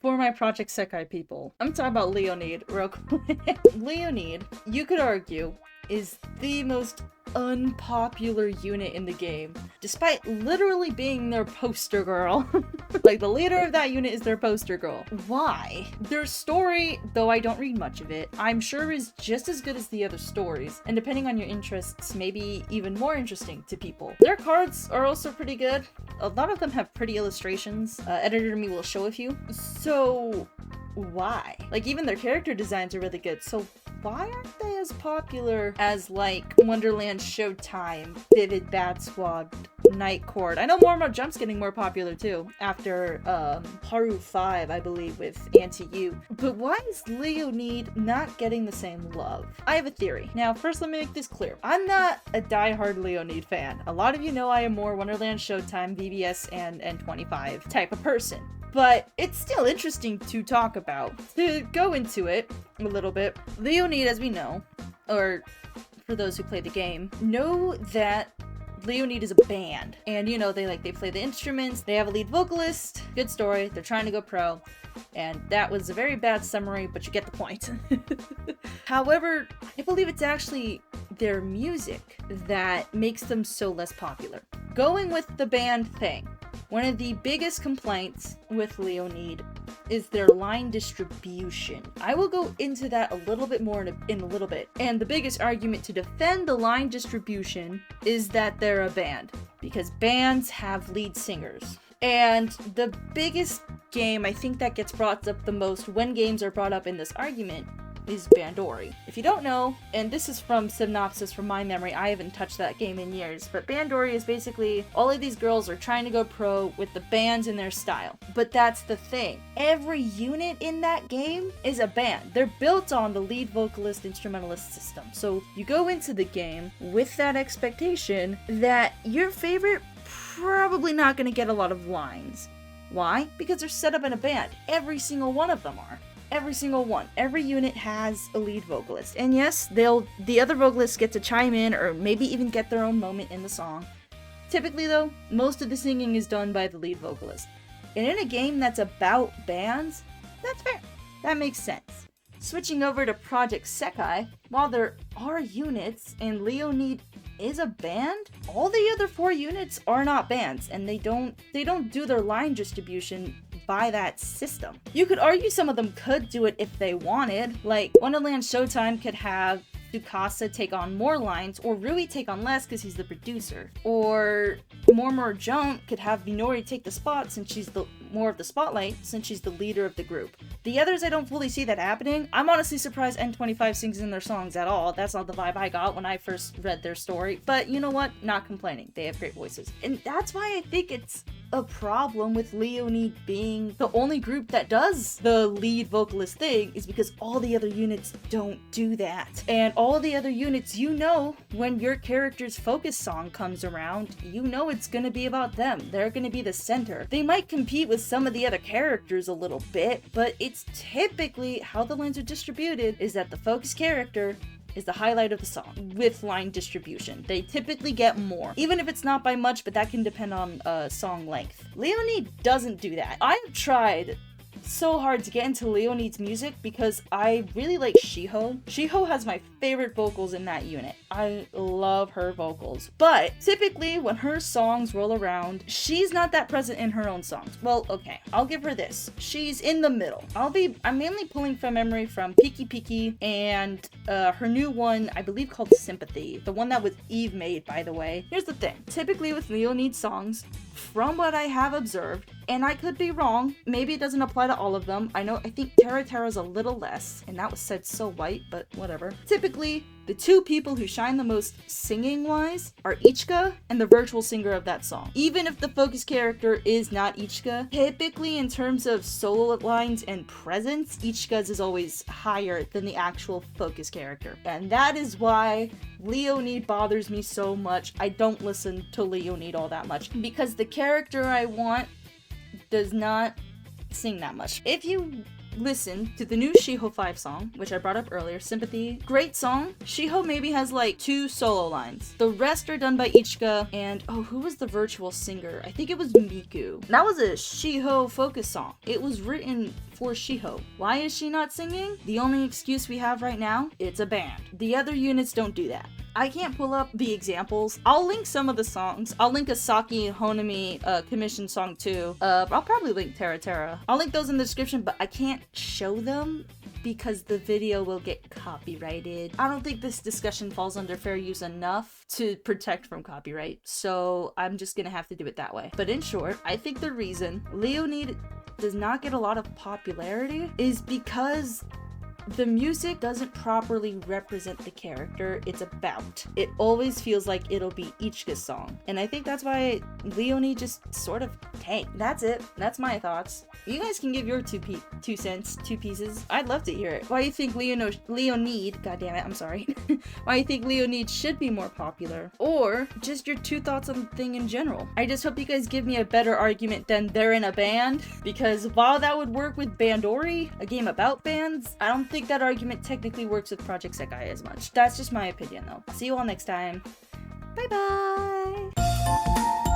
For my Project Sekai people, I'm talking about Leonid real quick. Leonid, you could argue, is the most unpopular unit in the game, despite literally being their poster girl. Like, the leader of that unit is their poster girl. Why? Their story, though I don't read much of it, I'm sure is just as good as the other stories, and depending on your interests, maybe even more interesting to people. Their cards are also pretty good. A lot of them have pretty illustrations. Editor Me will show a few. So why? Like, even their character designs are really good, so why aren't they as popular as, like, Wonderland Showtime, Vivid Bat Squad, Night Court? I know More Jump's getting more popular too, after Haru 5, I believe, with Anti-U. But why is Leonid not getting the same love? I have a theory. Now, first let me make this clear. I'm not a diehard Leonid fan. A lot of you know I am more Wonderland Showtime, VBS, and N25 type of person. But it's still interesting to talk about. To go into it a little bit, Leonid, as we know, or for those who play the game, know that Leonid is a band. And you know, they play the instruments, they have a lead vocalist, good story, they're trying to go pro. And that was a very bad summary, but you get the point. However, I believe it's actually their music that makes them so less popular. Going with the band thing, one of the biggest complaints with Leonid is their line distribution. I will go into that a little bit more in a little bit. And the biggest argument to defend the line distribution is that they're a band, because bands have lead singers. And the biggest game I think that gets brought up the most when games are brought up in this argument is Bandori. If you don't know, and this is from synopsis from my memory, I haven't touched that game in years, but Bandori is basically all of these girls are trying to go pro with the bands in their style. But that's the thing. Every unit in that game is a band. They're built on the lead vocalist instrumentalist system. So you go into the game with that expectation that your favorite probably not going to get a lot of lines. Why? Because they're set up in a band. Every single one of them are. Every single one. Every unit has a lead vocalist. And yes, the other vocalists get to chime in or maybe even get their own moment in the song. Typically though, most of the singing is done by the lead vocalist. And in a game that's about bands, that's fair. That makes sense. Switching over to Project Sekai, while there are units and Leonid is a band, all the other 4 units are not bands, and they don't do their line distribution by that system. You could argue some of them could do it if they wanted, like Wonderland Showtime could have Tsukasa take on more lines, or Rui take on less because he's the producer. Or More Jump could have Minori take the spot since she's the more of the spotlight, since she's the leader of the group. The others, I don't fully see that happening. I'm honestly surprised N25 sings in their songs at all. That's not the vibe I got when I first read their story. But you know what? Not complaining. They have great voices. And that's why I think it's a problem with Leonid being the only group that does the lead vocalist thing, is because all the other units don't do that. And all the other units, you know, when your character's focus song comes around, you know it's gonna be about them. They're gonna be the center. They might compete with some of the other characters a little bit, but it's typically how the lines are distributed is that the focus character is the highlight of the song with line distribution. They typically get more, even if it's not by much, but that can depend on song length. Leonid doesn't do that. I've tried so hard to get into Leonid's music because I really like Shiho. Shiho has my favorite vocals in that unit. I love her vocals. But typically when her songs roll around, she's not that present in her own songs. Well, okay, I'll give her this. She's in the middle. I'm mainly pulling from memory from Piki Piki and her new one, I believe called Sympathy. The one that was Eve made, by the way. Here's the thing. Typically with Leonid songs, from what I have observed, and I could be wrong, maybe it doesn't apply to all of them. I think theyre is a little less, and that was said so white, but whatever. Typically, the 2 people who shine the most singing-wise are Ichika and the virtual singer of that song. Even if the focus character is not Ichika, typically in terms of solo lines and presence, Ichika's is always higher than the actual focus character. And that is why Leonid bothers me so much. I don't listen to Leonid all that much, because the character I want does not sing that much. If you listen to the new Shiho 5 song, which I brought up earlier, Sympathy. Great song. Shiho maybe has like 2 solo lines. The rest are done by Ichika and, oh, who was the virtual singer? I think it was Miku. That was a Shiho focus song. It was written for Shiho. Why is she not singing? The only excuse we have right now, it's a band. The other units don't do that. I can't pull up the examples. I'll link some of the songs. I'll link a Saki Honami commission song too. I'll probably link theyre. I'll link those in the description, but I can't show them because the video will get copyrighted. I don't think this discussion falls under fair use enough to protect from copyright, so I'm just gonna have to do it that way. But in short, I think the reason Leonid does not get a lot of popularity is because the music doesn't properly represent the character it's about. It always feels like it'll be Ichika's song. And I think that's why Leonie just sort of tanked. That's it. That's my thoughts. You guys can give your 2 cents, 2 pieces. I'd love to hear it. Why you think Leonid, god damn it, I'm sorry. Why you think Leonid should be more popular? Or just your 2 thoughts on the thing in general. I just hope you guys give me a better argument than they're in a band. Because while that would work with Bandori, a game about bands, I don't think that argument technically works with Project Sekai as much. That's just my opinion though. See you all next time. Bye bye!